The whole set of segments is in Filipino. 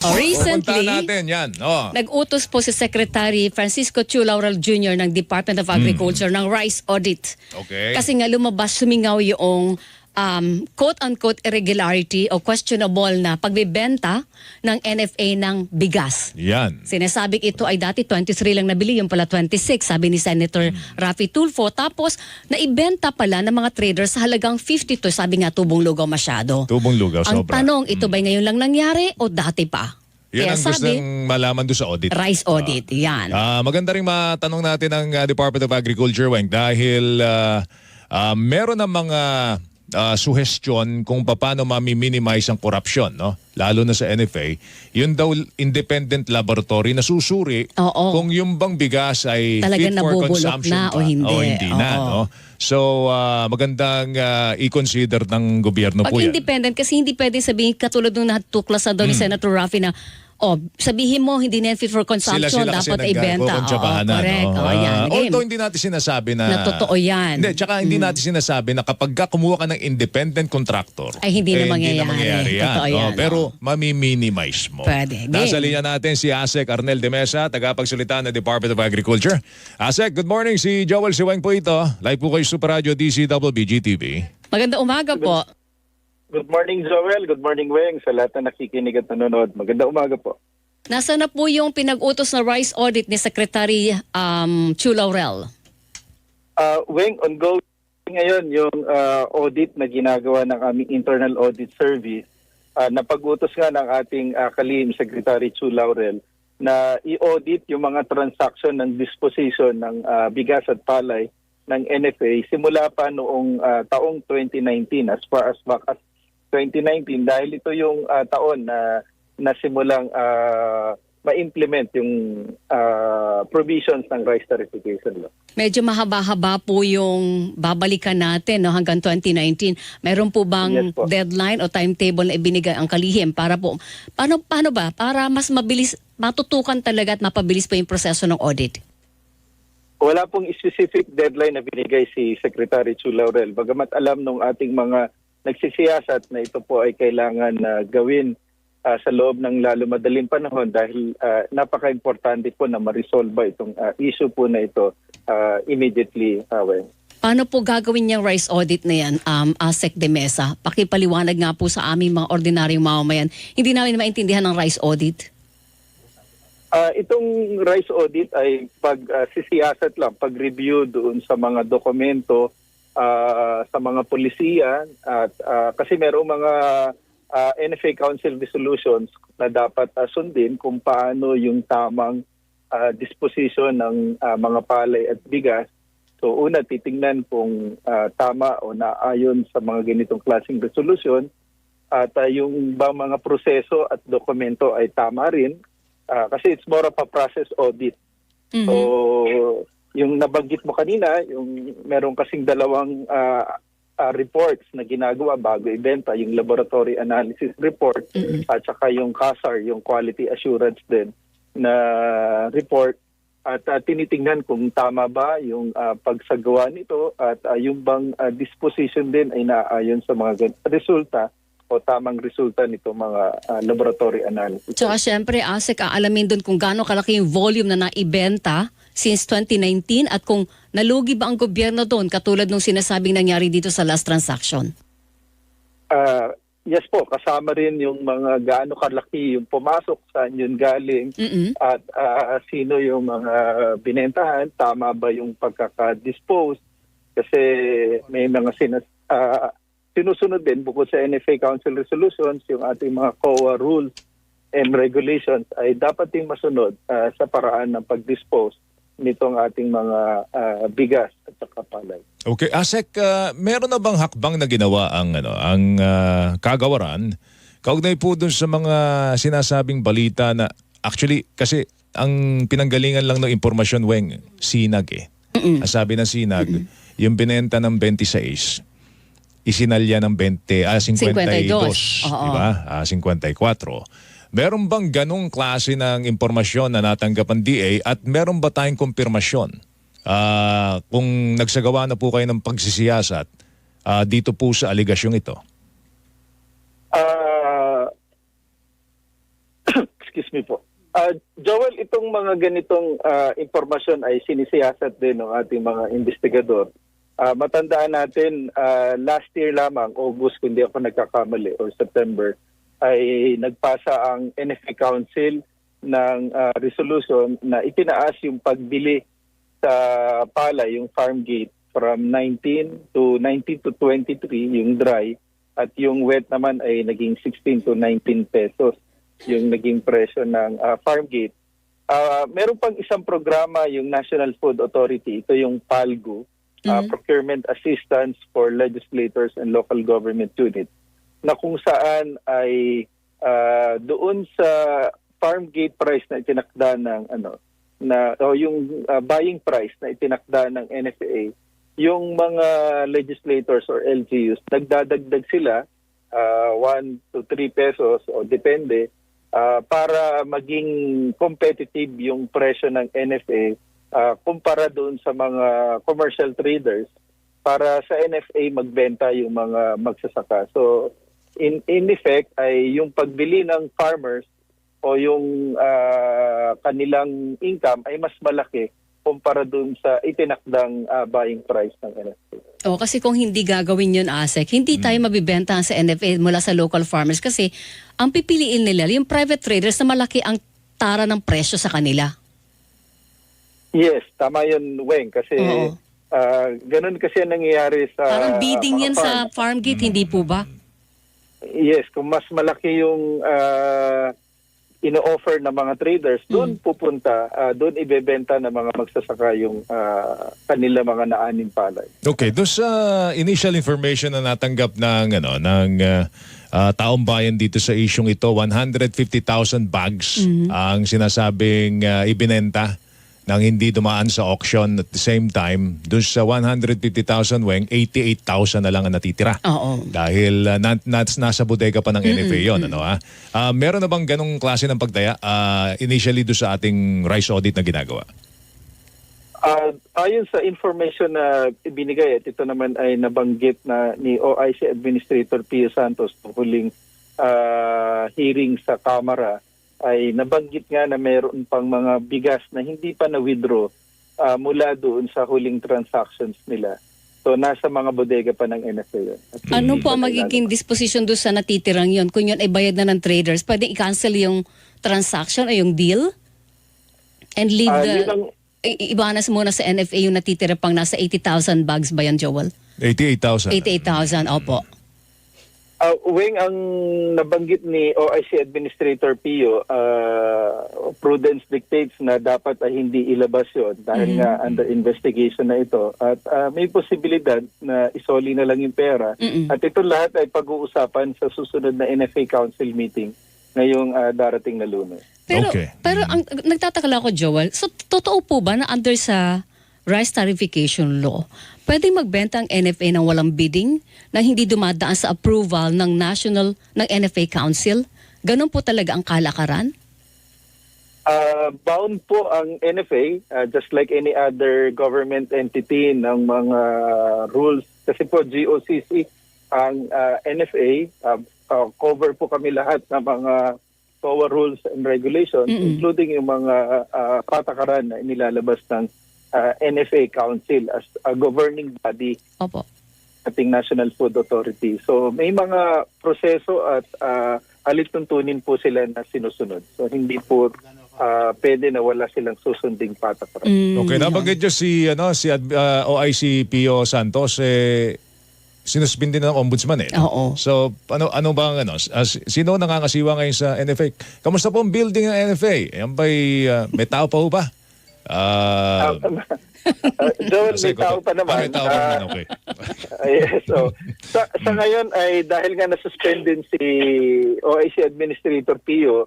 Recently, natin yan. nag-utos po si Secretary Francisco Chu Laurel Jr. ng Department of Agriculture ng rice audit. Okay. Kasi nga sumingaw yung quote-unquote irregularity o questionable na pagbibenta ng NFA ng bigas. Yan. Sinasabing ito ay dati 23 lang nabili, yung pala 26, sabi ni Senator Raffy Tulfo. Tapos, naibenta pala ng mga traders sa halagang 52, sabi nga tubong lugaw masyado. Tubong lugaw, Ang sobra. tanong, ito ba ngayon lang nangyari o dati pa? Yan Kaya ang gustong malaman doon sa audit. rice audit, yan. Maganda rin matanong natin ang Department of Agriculture, Weng, dahil meron ng mga suhestyon kung paano mami-minimize ang korupsyon, no? Lalo na sa NFA. Yun daw independent laboratory na susuri kung yung bang bigas ay Talagang fit for nabubulok consumption na o hindi. o hindi na, no? So, magandang i-consider ng gobyerno Pag po yan. independent, kasi hindi pwedeng sabihin katulad nung natuklasan daw ni Senator Raffy na sabihin mo hindi na yan fit for consumption, dapat ay benta. Correct. Yan. Although hindi natin sinasabi na totoo yan. Hindi, tsaka hindi natin sinasabi na kapag kumuha ka ng independent contractor, ay hindi na mangyayari yan. Totoo yan. Pero mami-minimize mo. Pwede. Nasa linya natin si Asek Arnel de Mesa, tagapagsalita ng Department of Agriculture. Asek, good morning. Si Joel Siweng po ito. Live po kayo Super Radio DCWB GTV. Maganda umaga po. Good morning, Joel. Good morning, Weng. Sa lahat na nakikinig at nanonood. Maganda umaga po. Nasaan na po yung pinag-utos na rice audit ni Secretary Chu Laurel? Weng, ongoing ngayon yung audit na ginagawa ng aming internal audit service. Napag-utos nga ng ating kalihim Secretary Chu Laurel na i-audit yung mga transaction ng disposition ng bigas at palay ng NFA simula pa noong taong 2019 as far as back as 2019 dahil ito yung taon na nasimulang ma-implement yung provisions ng rice tarification law. Medyo mahaba-haba po yung babalikan natin hanggang 2019. Meron po bang Yes po. deadline o timetable na ibinigay ang kalihim para po, paano ba? Para mas mabilis, matutukan talaga at mapabilis po yung proseso ng audit? Wala pong specific deadline na binigay si Secretary Chu Laurel. Bagamat alam nung ating mga nagsisiyasat na ito po ay kailangan gawin sa loob ng lalo madaling panahon dahil napaka-importante po na ma-resolve itong issue po na ito immediately. Paano po gagawin niyang rice audit na yan, Asek de Mesa? Pakipaliwanag nga po sa aming mga ordinaryong mamamayan. Hindi namin maintindihan ng rice audit. Itong rice audit ay pag-sisiyasat lang, pag-review doon sa mga dokumento, sa mga polisiya at kasi merong mga NFA Council resolutions na dapat sundin kung paano yung tamang disposition ng mga palay at bigas. So una, titingnan kung tama o naayon sa mga ganitong klaseng resolution at yung ba mga proseso at dokumento ay tama rin kasi it's more of a process audit. Mm-hmm. So yung nabanggit mo kanina, yung meron kasing dalawang reports na ginagawa bago ibenta, yung laboratory analysis report at saka yung CASAR, yung quality assurance din na report at tinitingnan kung tama ba yung pagsagawa nito at yung bang disposition din ay naayon sa mga resulta o tamang resulta nito mga laboratory analysis. So syempre, Asek, aalamin doon kung gaano kalaki yung volume na naibenta since 2019 at kung nalugi ba ang gobyerno doon katulad nung sinasabing nangyari dito sa last transaction? Yes po, kasama rin yung mga gaano kalaki yung pumasok, saan yun galing at sino yung mga binentahan, tama ba yung pagkakadispose kasi may mga sinusunod din bukod sa NFA Council resolutions, yung ating mga COA rules and regulations ay dapat ding masunod sa paraan ng pag-dispose nitong ating mga bigas at saka palay. Okay, Asek, meron na bang hakbang na ginawa ang kagawaran kaugnay po dun sa mga sinasabing balita na actually kasi ang pinanggalingan lang ng impormasyon, Weng, Sinag eh. Sabi ng Sinag, yung binenta ng 26 isinalya ng 52, 52. diba? 54. Meron bang ganong klase ng impormasyon na natanggap ang DA at meron ba tayong kumpirmasyon kung nagsagawa na po kayo ng pagsisiyasat dito po sa aligasyong ito? excuse me po. Joel, itong mga ganitong impormasyon ay sinisiyasat din ng ating mga investigador. Matandaan natin, last year lamang, August, kung di ako nagkakamali, or September, ay nagpasa ang NFA Council ng resolution na itinaas yung pagbili sa palay, yung farm gate, from 19 to 23 yung dry, at yung wet naman ay naging 16 to 19 pesos yung naging presyo ng farm gate. Meron pang isang programa, yung National Food Authority, ito yung PALGO, Procurement Assistance for Legislators and Local Government Units, na kung saan ay doon sa farm gate price na itinakda ng yung buying price na itinakda ng NFA, yung mga legislators or LGUs nagdadagdag sila 1 to 3 pesos o depende para maging competitive yung presyo ng NFA kumpara doon sa mga commercial traders, para sa NFA magbenta yung mga magsasaka. So in effect ay yung pagbili ng farmers o yung kanilang income ay mas malaki kumpara doon sa itinakdang buying price ng NFA. Kasi kung hindi gagawin yun, ASEC, hindi tayo mabibenta sa NFA mula sa local farmers kasi ang pipiliin nila yung private traders na malaki ang tara ng presyo sa kanila. Yes, tama yun, Weng, kasi ganun kasi ang nangyayari sa Parang bidding mga yan sa farm gate, hindi po ba? Yes, kung mas malaki yung ino-offer ng mga traders, doon pupunta, doon ibebenta ng mga magsasaka yung kanila mga naaning palay. Okay, doon sa initial information na natanggap ng taong bayan dito sa isyung ito, 150,000 bags ang sinasabing ibinenta nang hindi dumaan sa auction. At the same time, doon sa 150,000, Weng, 88,000 na lang ang natitira. Oo. Dahil nasa bodega pa ng NFA yun. Meron na bang ganong klase ng pagtaya initially doon sa ating rice audit na ginagawa? Ayon sa information na ibinigay, at ito naman ay nabanggit na ni OIC Administrator Pio Santos sa huling hearing sa Kamara, ay nabanggit nga na mayroon pang mga bigas na hindi pa na-withdraw mula doon sa huling transactions nila. So nasa mga bodega pa ng NFA yun. Ano po ang magiging disposition doon sa natitirang yun? Kung yun ay bayad na ng traders, pwedeng i-cancel yung transaction o yung deal? And leave ibanas muna sa NFA yung natitira pang nasa 80,000 bags ba yan, Joel? 88,000. 88,000, opo. Weng, ang nabanggit ni OIC Administrator Pio, prudence dictates na dapat ay hindi ilabas yun dahil nga under investigation na ito. At may posibilidad na isoli na lang yung pera. At ito lahat ay pag-uusapan sa susunod na NFA Council meeting ngayong darating na Lunes. Pero ang nagtataka lang ako, Joel, so totoo po ba na under sa rice tariffication law, pwedeng magbenta ang NFA ng walang bidding na hindi dumadaan sa approval ng NFA Council? Ganun po talaga ang kalakaran? Bound po ang NFA, just like any other government entity ng mga rules. Kasi po GOCC, ang NFA, cover po kami lahat ng mga COA rules and regulations, including yung mga patakaran na inilalabas ng NFA Council as a governing body. Opo. Ating National Food Authority. So may mga proseso at alituntunin po sila na sinusunod. So hindi po pwede na wala silang susunding patakaran. Okay, nabanggit nyo si OIC Pio Santos, sinuspindi na ng ombudsman Oo. So ano bang sino nangangasiwa ngayon sa NFA? Kamusta po ang building ng NFA? Yan ba'y may tao pa ho ba? Joel, may tao pa naman. May tao pa naman, okay. Yes, so sa ngayon ay dahil nga nasuspend din si OIC Administrator Pio,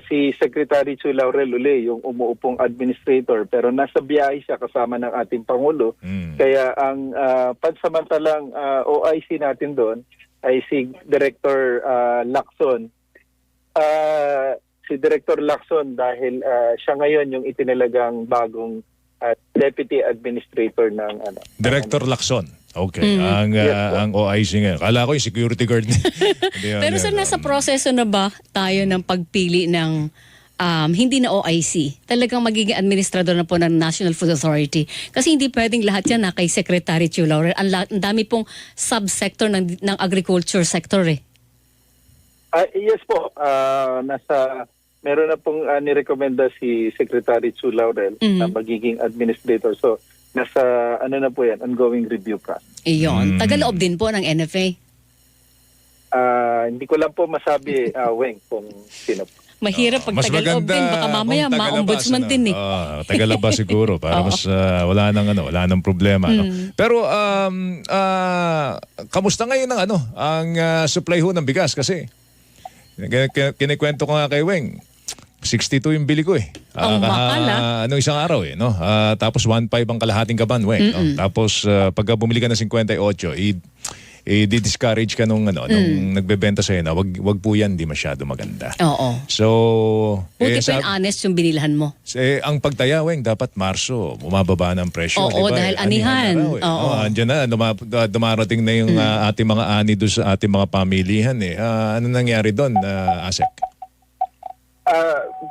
si Secretary Chu Laurel Ule, yung umuupong administrator, pero nasa biyahe siya kasama ng ating Pangulo. Kaya ang pansamantalang OIC natin doon ay si Director Lacson. Si Director Lacson dahil siya ngayon yung itinalagang bagong Deputy Administrator ng Director Lacson. Okay. Ang OIC ngayon. Kala ko yung security guard. Pero sir, nasa proseso na ba tayo ng pagpili ng hindi na OIC. Talagang magiging administrador na po ng National Food Authority. Kasi hindi pwedeng lahat yan na kay Secretary Chu Laurel. Ang dami pong subsector ng agriculture sector eh. Yes po, meron na pong nirekomenda si Secretary Chu Laurel na magiging administrator. So, nasa na po yan, ongoing review process. Iyon. Tagaloob din po ng NFA. Hindi ko lang po masabi, Weng, kung sino po. Mahirap pag Tagaloob din. Baka mamaya kung tagalabas, ma-ombudsman din eh. Tagalabas siguro para mas wala nang problema. No? Pero kamusta ngayon ang supply ho ng bigas? Kasi kinikwento ko nga kay Weng, 62 yung bili ko eh. Ang mahal isang araw eh. No? Tapos 1.5 ang kalahating kaban, Weng. No? Tapos pagka bumili ka ng 58, i-discourage ka nung nagbebenta sa'yo na wag po yan, di masyado maganda. Oo. So, Buti pa yung honest yung binilhan mo. ang pagtaya, Weng, dapat Marso, bumababa ng presyo. Oo, diba? dahil anihan. Na raw, eh. Oo. Andyan na, dumarating na yung ating mga ani doon sa ating mga pamilihan. Eh. Ano nangyari doon, Asek?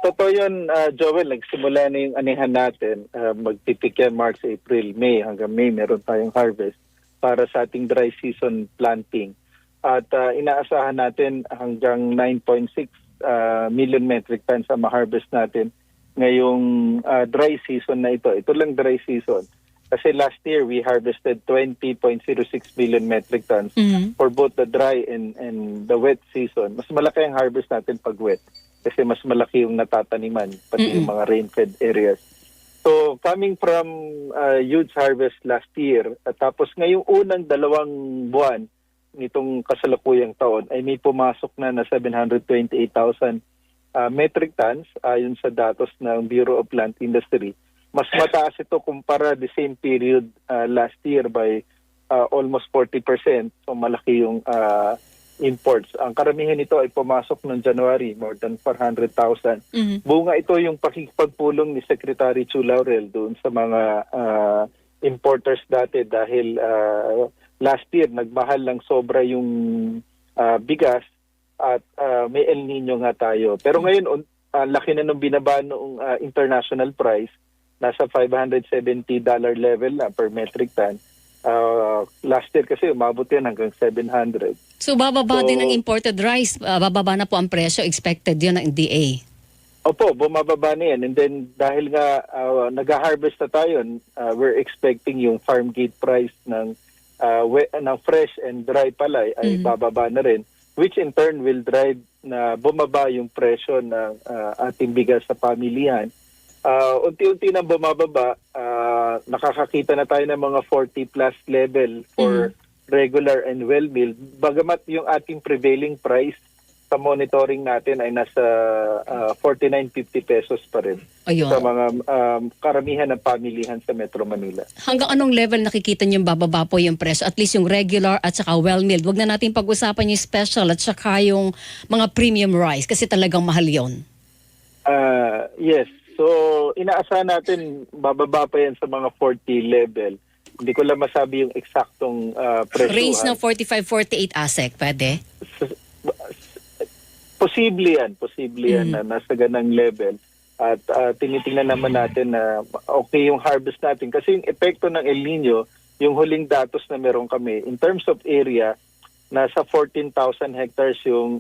Totoo yun, Joel, nagsimula na yung anihan natin. Magpipik yan March, April, May. Hanggang May meron tayong harvest para sa ating dry season planting. At inaasahan natin hanggang 9.6 million metric tons ang ma-harvest natin ngayong dry season na ito. Ito lang dry season. Kasi last year, we harvested 20.06 million metric tons for both the dry and the wet season. Mas malaki ang harvest natin pag wet kasi mas malaki yung natataniman, pati yung mga rain-fed areas. So, coming from huge harvest last year, at tapos ngayong unang 2 buwan nitong kasalukuyang taon ay may pumasok na 728,000 metric tons ayon sa datos ng Bureau of Plant Industry. Mas mataas ito kumpara the same period last year by almost 40%. So, malaki yung imports. Ang karamihan nito ay pumasok noong January, more than 400,000. Bunga ito yung pakikipagpulong ni Secretary Chu Laurel doon sa mga importers dati dahil last year nagmahal lang sobra yung bigas at may El Nino nga tayo. Pero ngayon, laki na nung binaba noong international price, nasa $570 level na per metric ton. Last year kasi umabot yan hanggang 700. So bababa din ang imported rice. Bababa na po ang presyo. Expected yun ng DA. Opo, bumababa na yan. And then dahil nga nag-harvest na tayo, we're expecting yung farm gate price ng fresh and dry palay ay bababa na rin. Which in turn will drive na bumaba yung presyo ng ating bigas sa pamilihan. Unti-unti na bumababa, nakakakita na tayo ng mga 40 plus level for regular and well-milled. Bagamat yung ating prevailing price sa monitoring natin ay nasa 49.50 pesos pa rin. Ayun. Sa mga karamihan ng pamilihan sa Metro Manila. Hanggang anong level nakikita niyong bababa po yung presyo? At least yung regular at saka well-milled. Huwag na natin pag-usapan yung special at saka yung mga premium rice kasi talagang mahal yon. Yes. So, inaasahan natin bababa pa yan sa mga 40 level. Hindi ko lang masabi yung eksaktong presyo. Range ng 45-48 ASEC, pwede? Posible yan na nasa ganang level. At tinitingnan naman natin na okay yung harvest natin. Kasi yung epekto ng El Nino, yung huling datos na meron kami, in terms of area, nasa 14,000 hectares yung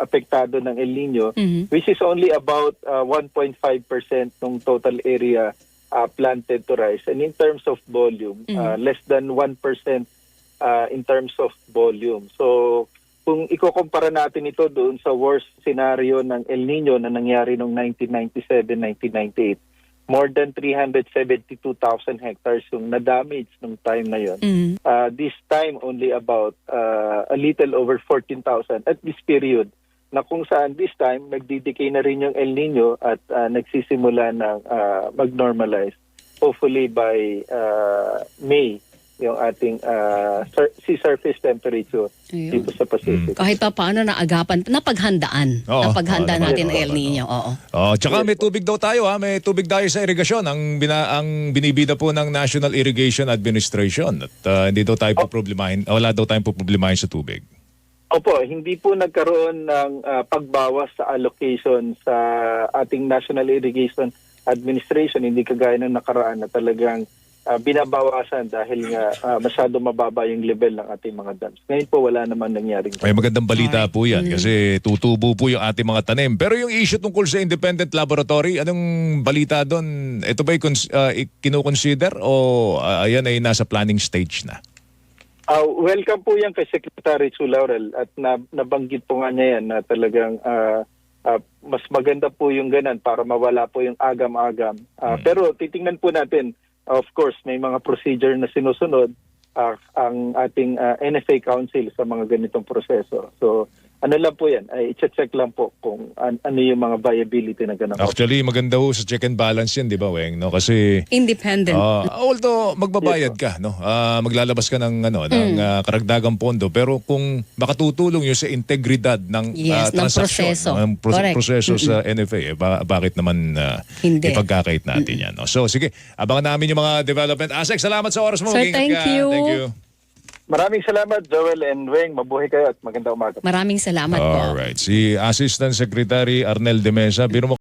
apektado ng El Nino, which is only about 1.5% ng total area planted to rice. And in terms of volume, less than 1% in terms of volume. So, kung ikukumpara natin ito doon sa worst scenario ng El Nino na nangyari noong 1997-1998, more than 372,000 hectares yung na-damage nung time na yon. This time, only about a little over 14,000 at this period, na kung saan this time, nagdidecay na rin yung El Nino at nagsisimula ng mag-normalize. Hopefully by May, yung ating sea surface temperature dito sa Pacific. Kahit pa paano napaghandaan natin ang El Nino. Tsaka may tubig daw tayo, may tubig tayo sa irigasyon ang binibida po ng National Irrigation Administration at hindi daw tayo wala daw tayong poproblemahin sa tubig. Opo, hindi po nagkaroon ng pagbawas sa allocation sa ating National Irrigation Administration, hindi kagaya ng nakaraan na talagang binabawasan dahil nga masyado mababa yung level ng ating mga dams. Ngayon po wala naman nangyaring. May magandang balita Alright. po yan kasi tutubo po yung ating mga tanim. Pero yung issue tungkol sa independent laboratory, anong balita doon? Ito ba'y kinoconsider o ayan ay nasa planning stage na? Welcome po yan kay Secretary Chu Laurel at nabanggit po nga niya yan na talagang mas maganda po yung ganan para mawala po yung agam-agam. Pero titingnan po natin, of course, may mga procedure na sinusunod ang ating NFA Council sa mga ganitong proseso. So ano lang po yan, ay i-check lang po kung ano yung mga viability na ganun. Actually, maganda ho sa check and balance yan, di ba, Weng? No? Kasi Independent. although magbabayad ka, no? Maglalabas ka ng karagdagang pondo, pero kung makatutulong yun sa integridad ng Yes, ng transaksyon, proseso. ng Correct. proseso sa NFA, bakit naman Hindi. ipagkakait natin yan? No? So sige, abangan namin yung mga development. Asek, salamat sa oras mo. Sir, Mag-ingat thank ka. you. Thank you. Maraming salamat, Joel and Weng. Mabuhay kayo at magandang umaga. Maraming salamat po. Alright. Si Assistant Secretary Arnel de Mesa, biro mo